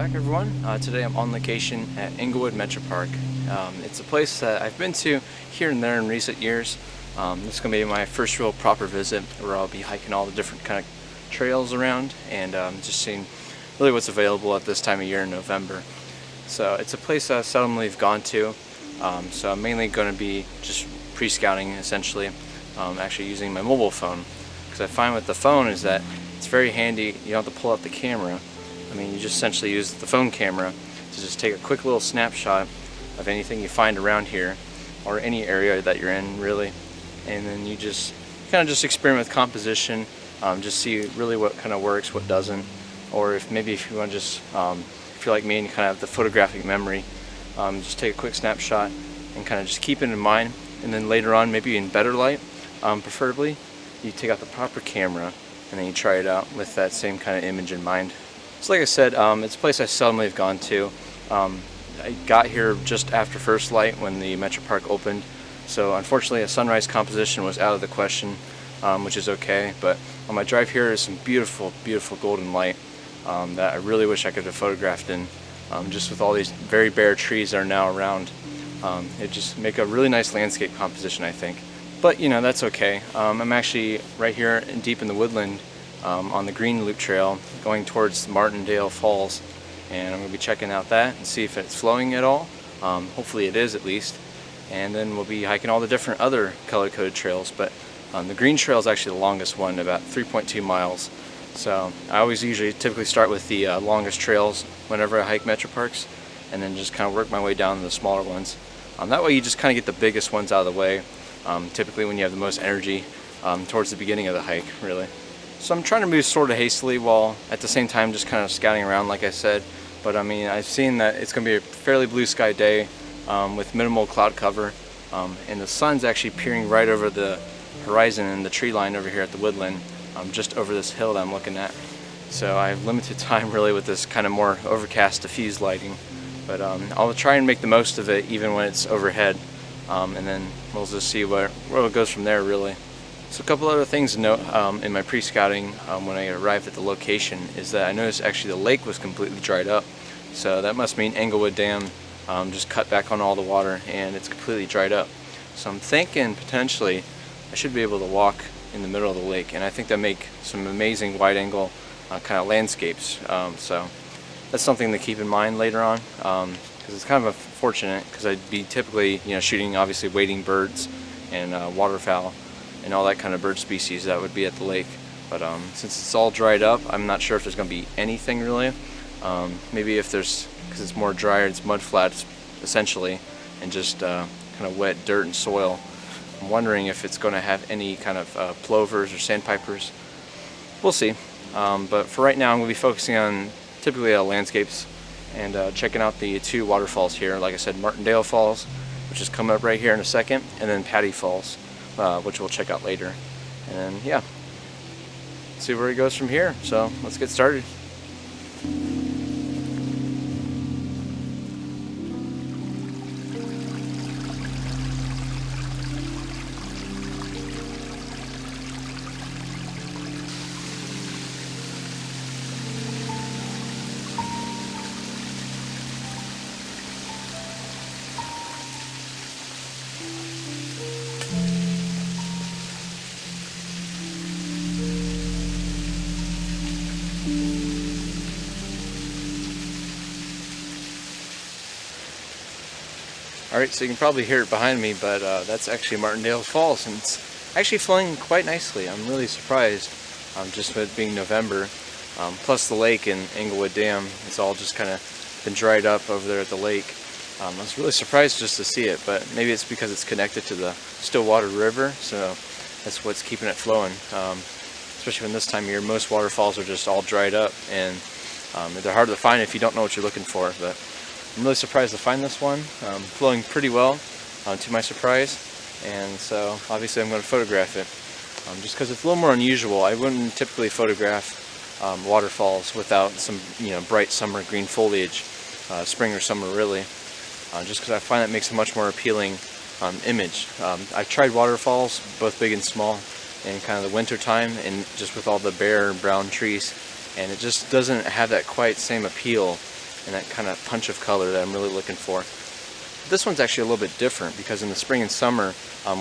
back, everyone. Today I'm on location at Englewood Metro Park. It's a place that I've been to here and there in recent years. This is going to be my first real proper visit where I'll be hiking all the different kind of trails around and just seeing really what's available at this time of year in November. So it's a place I seldomly have gone to. So I'm mainly going to be just pre-scouting essentially, actually using my mobile phone. Because I find with the phone is that it's very handy. You don't have to pull out the camera. I mean, you just essentially use the phone camera to just take a quick little snapshot of anything you find around here or any area that you're in, really. And then you just kind of just experiment with composition, just see really what kind of works, what doesn't. Or if you want to just, if you're like me and you kind of have the photographic memory, just take a quick snapshot and kind of just keep it in mind. And then later on, maybe in better light, preferably, you take out the proper camera and then you try it out with that same kind of image in mind. So like I said, it's a place I seldomly have gone to. I got here just after first light when the Metro Park opened, so unfortunately a sunrise composition was out of the question, which is okay, but on my drive here is some beautiful, beautiful golden light that I really wish I could have photographed in, just with all these very bare trees that are now around. It just make a really nice landscape composition, I think. But you know, that's okay. I'm actually right here deep in the woodland on the Green Loop Trail going towards Martindale Falls, and I'm going to be checking out that and see if it's flowing at all. Hopefully it is, at least. And then we'll be hiking all the different other color-coded trails, but the Green Trail is actually the longest one, about 3.2 miles. So I always typically start with the longest trails whenever I hike Metro Parks, and then just kind of work my way down to the smaller ones. That way you just kind of get the biggest ones out of the way, typically when you have the most energy towards the beginning of the hike, really. So I'm trying to move sort of hastily while at the same time just kind of scouting around, like I said. But I mean, I've seen that it's going to be a fairly blue sky day with minimal cloud cover, and the sun's actually peering right over the horizon and the tree line over here at the woodland, just over this hill that I'm looking at. So I have limited time really with this kind of more overcast diffused lighting, but I'll try and make the most of it even when it's overhead, and then we'll just see where it goes from there, really. So a couple other things to note in my pre-scouting when I arrived at the location is that I noticed actually the lake was completely dried up. So that must mean Englewood Dam just cut back on all the water and it's completely dried up. So I'm thinking potentially I should be able to walk in the middle of the lake, and I think that make some amazing wide angle kind of landscapes. So that's something to keep in mind later on, because it's kind of unfortunate because I'd be typically shooting obviously wading birds and waterfowl and all that kind of bird species that would be at the lake. But since it's all dried up, I'm not sure if there's going to be anything really. Maybe if there's, because it's more drier, it's mud flats essentially, and just kind of wet dirt and soil. I'm wondering if it's going to have any kind of plovers or sandpipers. We'll see. But for right now, I'm going to be focusing on typically landscapes and checking out the two waterfalls here. Like I said, Martindale Falls, which is coming up right here in a second, and then Patty Falls, which we'll check out later. And then, yeah, see where it goes from here. So let's get started. Alright, so you can probably hear it behind me, but that's actually Martindale Falls, and it's actually flowing quite nicely. I'm really surprised, just with it being November. Plus the lake and Englewood Dam, it's all just kind of been dried up over there at the lake. I was really surprised just to see it, but maybe it's because it's connected to the Stillwater River, so that's what's keeping it flowing. Especially when this time of year, most waterfalls are just all dried up, and they're hard to find if you don't know what you're looking for. But I'm really surprised to find this one, flowing pretty well, to my surprise, and so obviously I'm going to photograph it, just because it's a little more unusual. I wouldn't typically photograph waterfalls without some bright summer green foliage, spring or summer really, just because I find that makes a much more appealing image. I've tried waterfalls, both big and small, in kind of the winter time, and just with all the bare brown trees, and it just doesn't have that quite same appeal and that kind of punch of color that I'm really looking for. This one's actually a little bit different because in the spring and summer,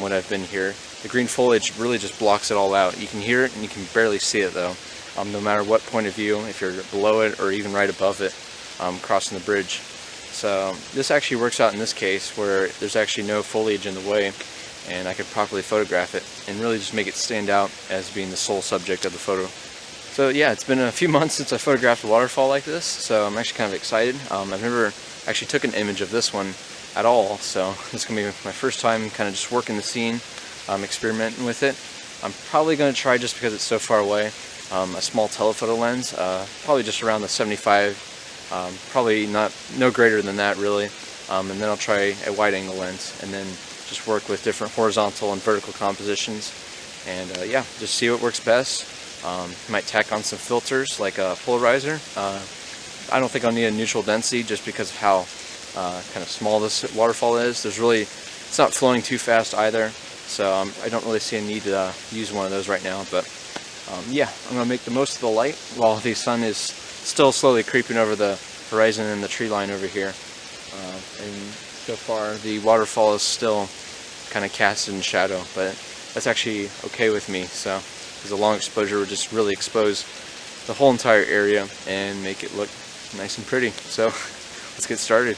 when I've been here, the green foliage really just blocks it all out. You can hear it and you can barely see it though, no matter what point of view, if you're below it or even right above it, crossing the bridge. So this actually works out in this case where there's actually no foliage in the way, and I could properly photograph it and really just make it stand out as being the sole subject of the photo. So yeah, it's been a few months since I photographed a waterfall like this, so I'm actually kind of excited. I've never actually took an image of this one at all, so it's going to be my first time kind of just working the scene, experimenting with it. I'm probably going to try, just because it's so far away, a small telephoto lens, probably just around the 75, probably no greater than that really, and then I'll try a wide angle lens and then just work with different horizontal and vertical compositions, and yeah, just see what works best. Might tack on some filters like a polarizer. I don't think I'll need a neutral density just because of how kind of small this waterfall is. It's not flowing too fast either, so I don't really see a need to use one of those right now. But yeah, I'm going to make the most of the light while the sun is still slowly creeping over the horizon and the tree line over here. And so far the waterfall is still kind of cast in shadow, but that's actually okay with me. So because a long exposure would just really expose the whole entire area and make it look nice and pretty. So let's get started.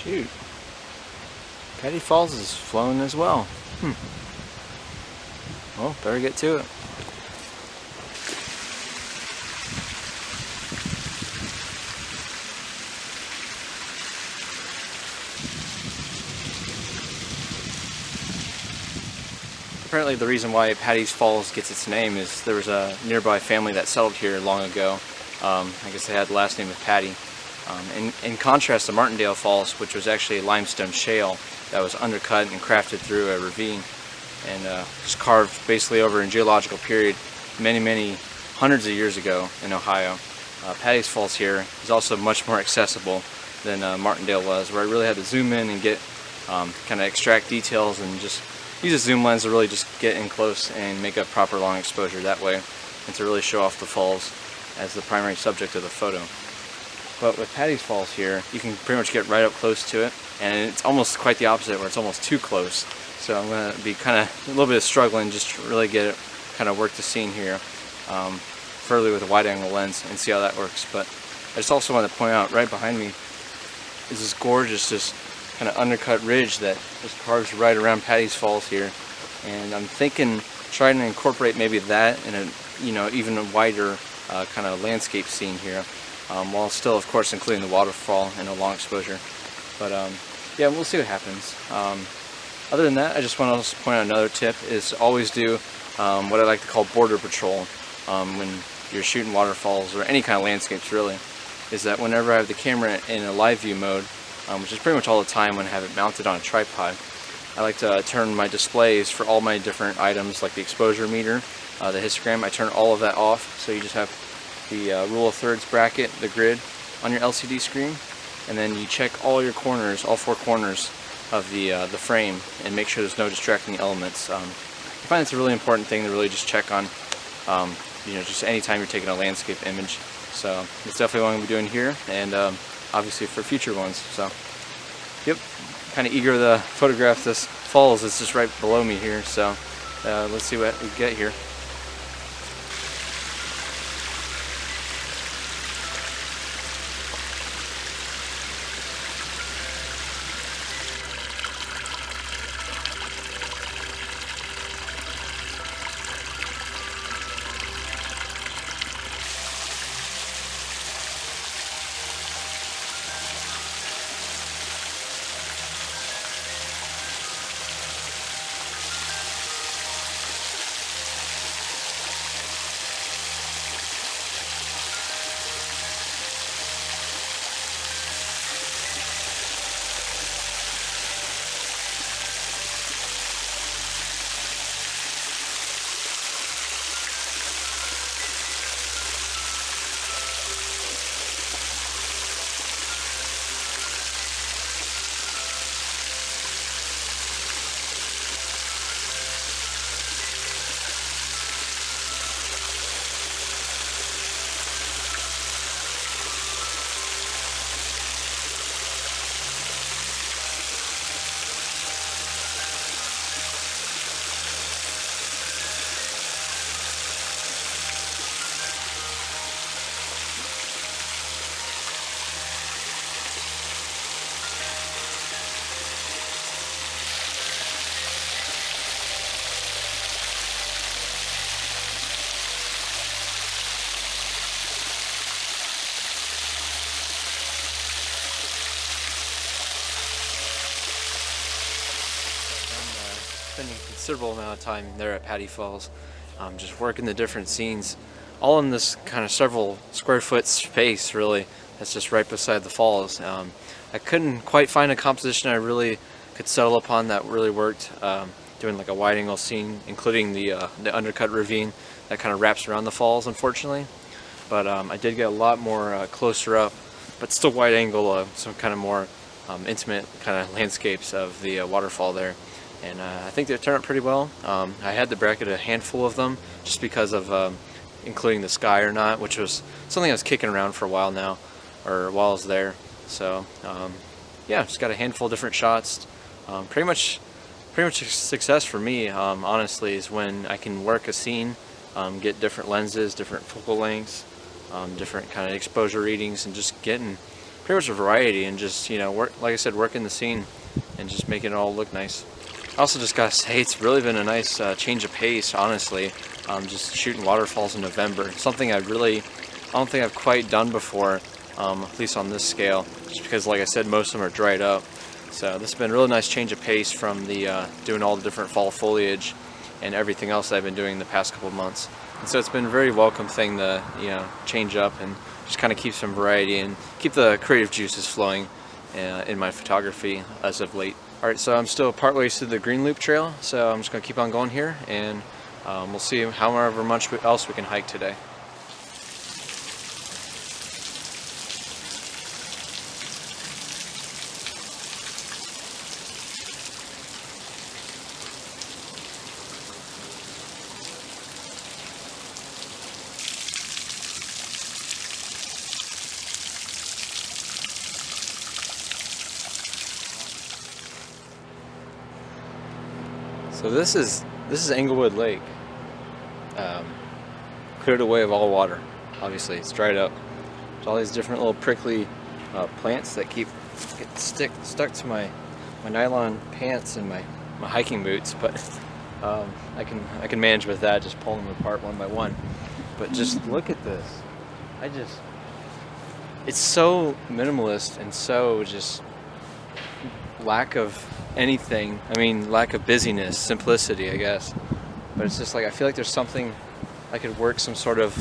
Shoot. Patty Falls is flowing as well. Well, better get to it. Apparently the reason why Patty Falls gets its name is there was a nearby family that settled here long ago. I guess they had the last name of Patty. In contrast to Martindale Falls, which was actually a limestone shale that was undercut and crafted through a ravine and just carved basically over in geological period many hundreds of years ago in Ohio. Patty Falls here is also much more accessible than Martindale was, where I really had to zoom in and get kind of extract details and just use a zoom lens to really just get in close and make a proper long exposure that way, and to really show off the falls as the primary subject of the photo. But with Patty's Falls here, you can pretty much get right up close to it, and it's almost quite the opposite, where it's almost too close. So I'm going to be kind of a little bit struggling just to really get it, kind of work the scene here further with a wide angle lens and see how that works. But I just also want to point out right behind me is this gorgeous, just kind of undercut ridge that just carves right around Patty's Falls here, and I'm thinking trying to incorporate maybe that in a even a wider kind of landscape scene here. While still, of course, including the waterfall and a long exposure. But yeah, we'll see what happens. Other than that, I just want to also point out another tip is to always do what I like to call border patrol when you're shooting waterfalls or any kind of landscapes really, is that whenever I have the camera in a live view mode, which is pretty much all the time when I have it mounted on a tripod, I like to turn my displays for all my different items like the exposure meter, the histogram. I turn all of that off, so you just have the rule of thirds bracket, the grid on your LCD screen, and then you check all your corners, all four corners of the frame, and make sure there's no distracting elements. I find it's a really important thing to really just check on, just anytime you're taking a landscape image. So it's definitely what I'm going to be doing here, and obviously for future ones. So, yep, kind of eager to photograph this falls. It's just right below me here. So let's see what we get here. Spending a considerable amount of time there at Patty Falls, just working the different scenes, all in this kind of several square foot space really that's just right beside the falls. I couldn't quite find a composition I really could settle upon that really worked, doing like a wide angle scene including the undercut ravine that kind of wraps around the falls, unfortunately. But I did get a lot more closer up, but still wide angle, some kind of more intimate kind of landscapes of the waterfall there. And I think they turned out pretty well. I had to bracket a handful of them just because of including the sky or not, which was something I was kicking around for a while now, or while I was there. So yeah, just got a handful of different shots. Pretty much a success for me, honestly, is when I can work a scene, get different lenses, different focal lengths, different kind of exposure readings, and just getting pretty much a variety, and just work, like I said, working the scene and just making it all look nice. I also just gotta say, it's really been a nice change of pace, honestly. Just shooting waterfalls in November, something I don't think I've quite done before, at least on this scale, just because, like I said, most of them are dried up. So this has been a really nice change of pace from the doing all the different fall foliage and everything else that I've been doing the past couple of months. And so it's been a very welcome thing to change up and just kind of keep some variety and keep the creative juices flowing in my photography as of late. Alright, so I'm still partway through the Green Loop Trail, so I'm just going to keep on going here, and we'll see however much else we can hike today. So this is Englewood Lake, cleared away of all water. Obviously, it's dried up. There's all these different little prickly plants that get stuck to my nylon pants and my hiking boots, but I can manage with that, just pulling them apart one by one. But just look at this. It's so minimalist and so just lack of anything. I mean, lack of busyness, simplicity, I guess. But it's just like, I feel like there's something, I could work some sort of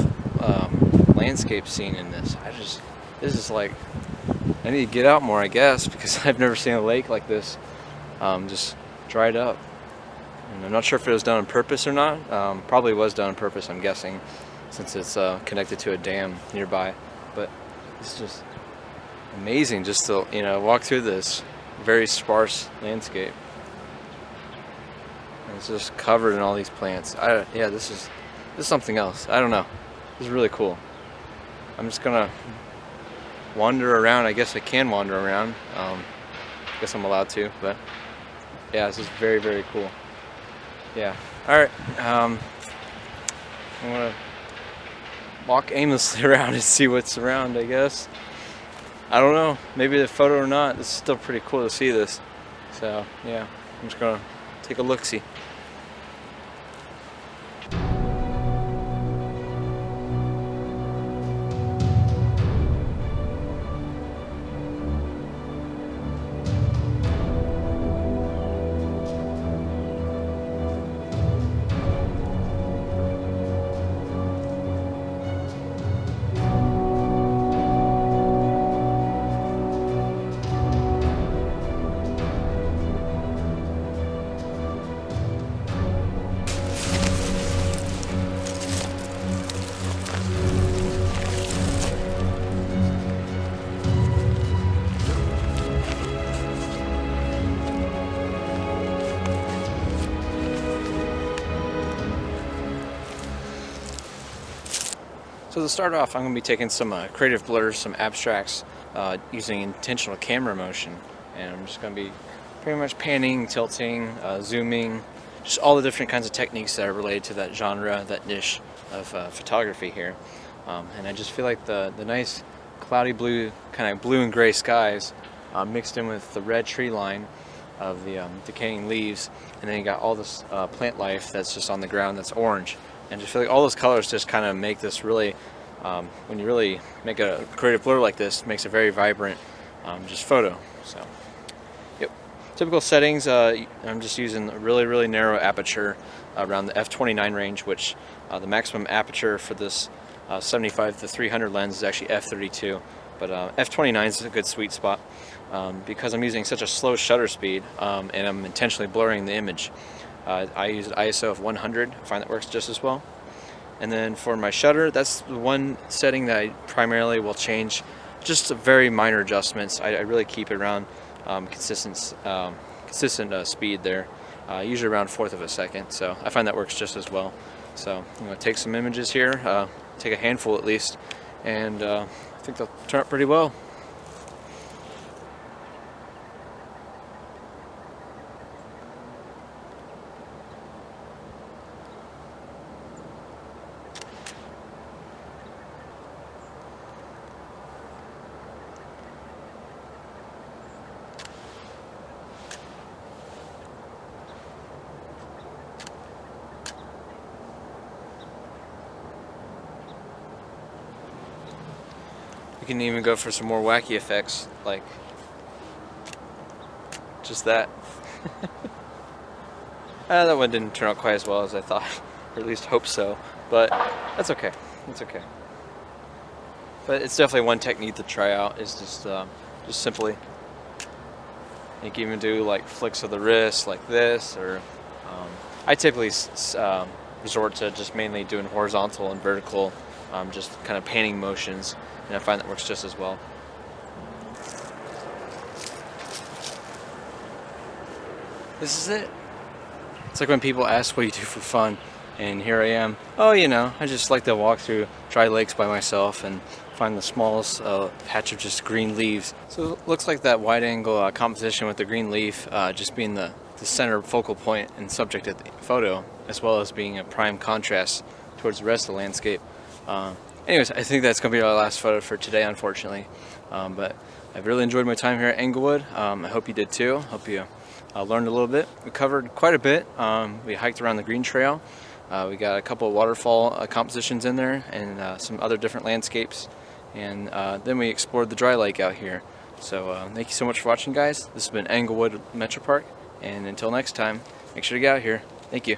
landscape scene in this. This is like, I need to get out more, I guess, because I've never seen a lake like this just dried up. And I'm not sure if it was done on purpose or not. Probably was done on purpose, I'm guessing, since it's connected to a dam nearby. But it's just amazing just to, you know, walk through this very sparse landscape. And it's just covered in all these plants. Yeah, this is something else. I don't know. This is really cool. I'm just gonna wander around. I guess I can wander around. I guess I'm allowed to, but yeah, this is very, very cool. Yeah. Alright. I'm gonna walk aimlessly around and see what's around, I guess. I don't know. Maybe the photo or not. It's still pretty cool to see this. So, yeah. I'm just gonna take a look-see. So to start off, I'm going to be taking some creative blurs, some abstracts, using intentional camera motion. And I'm just going to be pretty much panning, tilting, zooming, just all the different kinds of techniques that are related to that genre, that niche of photography here. And I just feel like the nice cloudy blue, kind of blue and gray skies mixed in with the red tree line of the decaying leaves, and then you got all this plant life that's just on the ground that's orange. And just feel like all those colors just kind of make this really, when you really make a creative blur like this, it makes a very vibrant just photo. So, yep. Typical settings, I'm just using a really, really narrow aperture around the f/29 range, which the maximum aperture for this 75 to 300 lens is actually f/32. But f/29 is a good sweet spot because I'm using such a slow shutter speed and I'm intentionally blurring the image. I use an ISO of 100. I find that works just as well. And then for my shutter, that's the one setting that I primarily will change. Just very minor adjustments. I really keep it around consistent speed there, usually around 1/4 of a second. So I find that works just as well. So I'm going to take some images here, take a handful at least, and I think they'll turn out pretty well. You can even go for some more wacky effects, like just that. That one didn't turn out quite as well as I thought, or at least hope so, but that's okay. It's okay. But it's definitely one technique to try out, is just simply, you can even do like flicks of the wrist like this, or I typically resort to just mainly doing horizontal and vertical, just kind of painting motions, and I find that works just as well. This is it. It's like when people ask what you do for fun, and here I am. Oh, you know, I just like to walk through dry lakes by myself and find the smallest patch of just green leaves. So it looks like that wide angle composition with the green leaf just being the center focal point and subject of the photo, as well as being a prime contrast towards the rest of the landscape. Anyways, I think that's going to be our last photo for today, unfortunately. But I've really enjoyed my time here at Englewood. I hope you did too. Hope you learned a little bit. We covered quite a bit. We hiked around the green trail. We got a couple of waterfall compositions in there, and some other different landscapes. And then we explored the dry lake out here. So thank you so much for watching, guys. This has been Englewood Metro Park, And until next time, make sure to get out here. Thank you.